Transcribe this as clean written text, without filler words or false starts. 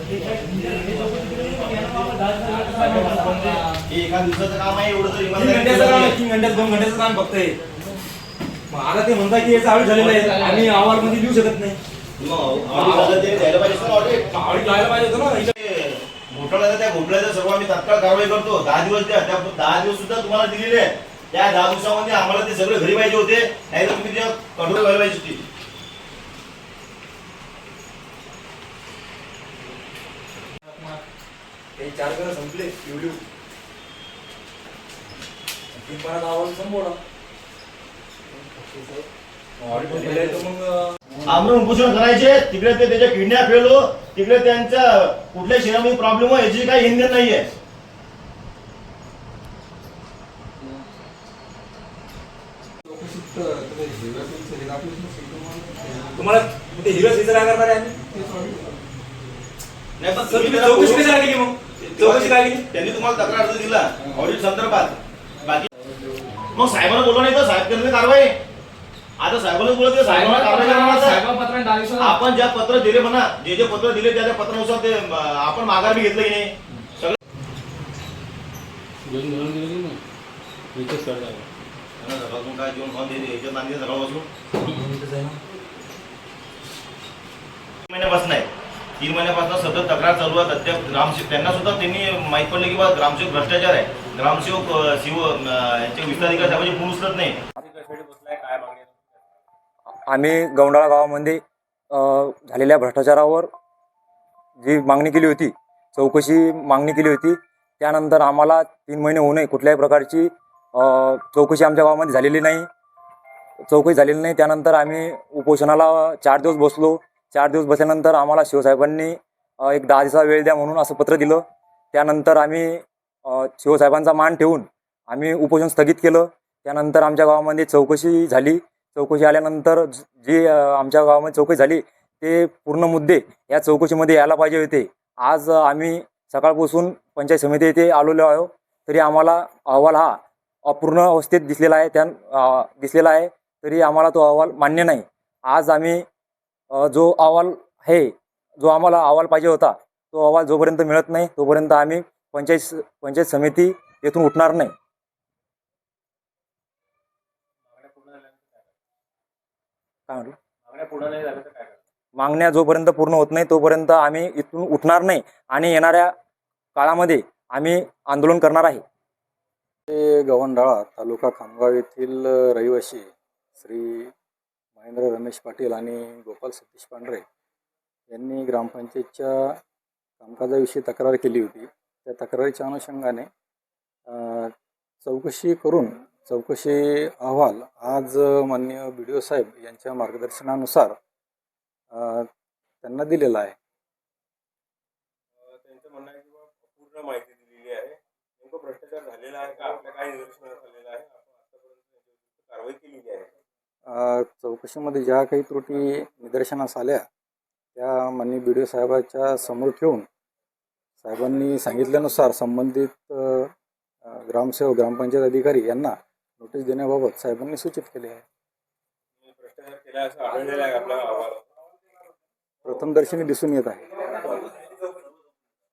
एका दिवसाचं काम आहे एवढं तरी 3 घंट्याचं काम आहे, 3 घंट्यात 2 घंट्याचं काम फक्त आहे. मग आता ते म्हणता की याचं ऑडिट झालेलं आहे, आम्ही अहवाल मध्ये देऊ शकत नाही. ऑडिट द्यायला पाहिजे सर. ऑडिट लावायला पाहिजे होतं ना. घोटाळा त्या घोटाळ्याचा सर्व आम्ही तात्काळ कारवाई करतो. 10 दिवस द्या. त्या 10 दिवस सुद्धा तुम्हाला दिलेले आहे. त्या 10 दिवसामध्ये आम्हाला ते सगळे घरी पाहिजे होते, नाही तर तुम्ही त्या कंट्रोल व्हायला पाहिजे होती. ते 4 घर संपले व्हिडिओ. तीन परत अहवाल संपवला. ऑडिट केलंय तर मग आमरण उपोषण करायचे. तिकडे ते त्याच्या किडनॅप फेलो, तिकडे त्यांच्या कुठल्या शरीरामध्ये प्रॉब्लेम हो याची काही हिंदन नाहीये. तुम्हाला ते हिरो सिजर काय करणार आहे? नाही पण सर तुम्ही चौकशी कशाला केली मग? चौकशी काय केली? त्यांनी तुम्हाला तक्रार अर्ज दिला ऑडिट संदर्भात. बाकी मग साहेबांना बोलवा नाही तर साहेब करते कारवाई. आता साहेबांना बोलत साहेबांना कारवाई करणार. आपण ज्या पत्र दिले म्हणा, जे जे पत्र दिले त्या पत्रानुसार ते आपण माघार बी घेतलं की नाही सगळं काय जेवण खाऊन देते याच्यात नांदी सकाळपासून 3 महिन्यापासून आहे. 3 महिन्यापासून सतत तक्रार चालू आहे. अद्याप ग्रामसेवक त्यांना सुद्धा त्यांनी माहित पडले की बा ग्रामसेवक भ्रष्टाचार आहे. ग्रामसेवक यांचे विस्तारिका साहेबांची फोन उचलत नाही. आम्ही गौंडाळा गावामध्ये झालेल्या भ्रष्टाचारावर जी मागणी केली होती, चौकशी मागणी केली होती, त्यानंतर आम्हाला 3 महिने होऊ नये कुठल्याही प्रकारची चौकशी आमच्या गावामध्ये झालेली नाही. चौकशी झालेली नाही. त्यानंतर आम्ही उपोषणाला 4 दिवस बसलो. 4 दिवस बसल्यानंतर आम्हाला शिवसाहेबांनी एक 10 दिवसाचा वेळ द्या म्हणून असं पत्र दिलं. त्यानंतर आम्ही शिवसाहेबांचा मान ठेवून आम्ही उपोषण स्थगित केलं. त्यानंतर आमच्या गावामध्ये चौकशी झाली. चौकशी आल्यानंतर जी आमच्या गावामध्ये चौकशी झाली ते पूर्ण मुद्दे या चौकशीमध्ये यायला पाहिजे होते. आज आम्ही सकाळपासून पंचायत समिती येथे आलेलो आहोत, तरी आम्हाला अहवाल हा अपूर्ण अवस्थेत दिसलेला आहे. तरी आम्हाला तो अहवाल मान्य नाही. आज आम्ही जो अहवाल आहे, जो आम्हाला अहवाल पाहिजे होता, तो अहवाल जोपर्यंत मिळत नाही तोपर्यंत आम्ही पंचायत समिती येथून उठणार नाही. काय म्हटलं? मागण्या जोपर्यंत पूर्ण होत नाही तोपर्यंत आम्ही इथून उठणार नाही आणि येणाऱ्या काळामध्ये आम्ही आंदोलन करणार आहे. गव्हाणडाळा तालुका खामगाव येथील रहिवासी श्री महेंद्र रमेश पाटील आणि गोपाल सतीश पांढरे यांनी ग्रामपंचायतच्या कामकाजाविषयी तक्रार केली होती. त्या तक्रारीच्या अनुषंगाने चौकशी अहवाल आज माननीय BDO साहेब यांच्या मार्गदर्शनानुसार त्यांना दिलेला आहे. त्यांचं म्हणणं आहे की पूर्ण माहिती दिलेली आहे. नेमकं भ्रष्टाचार झालेला आहे का, आपल्या काय निदर्शनास आलेलं आहे, आपण आतापर्यंत कारवाई केलेली आहे. चौकशीमध्ये ज्या काही त्रुटी निदर्शनास आल्या त्या माननीय BDO साहेबांच्या समोर ठेवून साहेबांनी सांगितल्यानुसार संबंधित ग्रामसेवक ग्रामपंचायत अधिकारी यांना नोटीस देण्याबाबत साहेबांनी सूचित केले आहे. भ्रष्टाचार केला असं आढळलेलं आहे आपल्या अहवालात. प्रथमदर्शनी दिसून येत आहे.